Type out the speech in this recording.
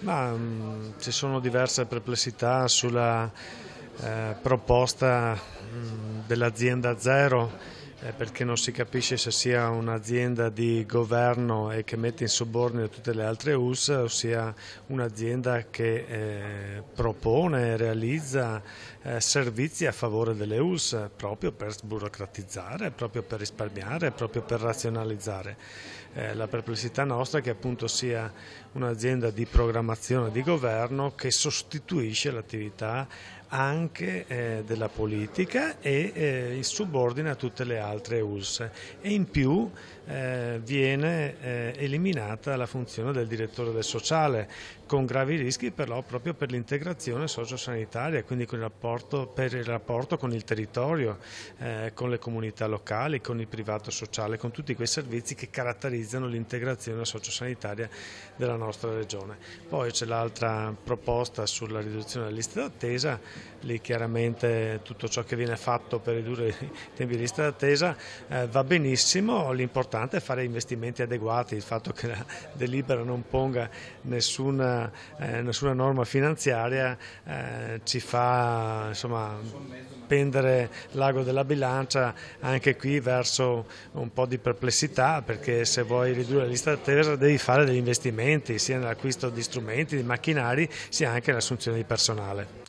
Ci sono diverse perplessità sulla proposta dell'azienda zero, perché non si capisce se sia un'azienda di governo e che mette in subordine tutte le altre US, o sia un'azienda che propone e realizza servizi a favore delle US, proprio per sburocratizzare, proprio per risparmiare, proprio per razionalizzare. La perplessità nostra è che appunto sia un'azienda di programmazione di governo che sostituisce l'attività anche della politica e subordina tutte le altre ULSS, e in più viene eliminata la funzione del direttore del sociale, con gravi rischi però proprio per l'integrazione sociosanitaria, quindi per il rapporto con il territorio, con le comunità locali, con il privato sociale, con tutti quei servizi che caratterizzano l'integrazione sociosanitaria della nostra regione. Poi c'è l'altra proposta sulla riduzione delle liste d'attesa. Lì chiaramente tutto ciò che viene fatto per ridurre i tempi di lista d'attesa va benissimo, l'importante è fare investimenti adeguati. Il fatto che la delibera non ponga nessuna norma finanziaria ci fa pendere l'ago della bilancia anche qui verso un po' di perplessità, perché se vuoi ridurre la lista d'attesa devi fare degli investimenti sia nell'acquisto di strumenti, di macchinari, sia anche nell'assunzione di personale.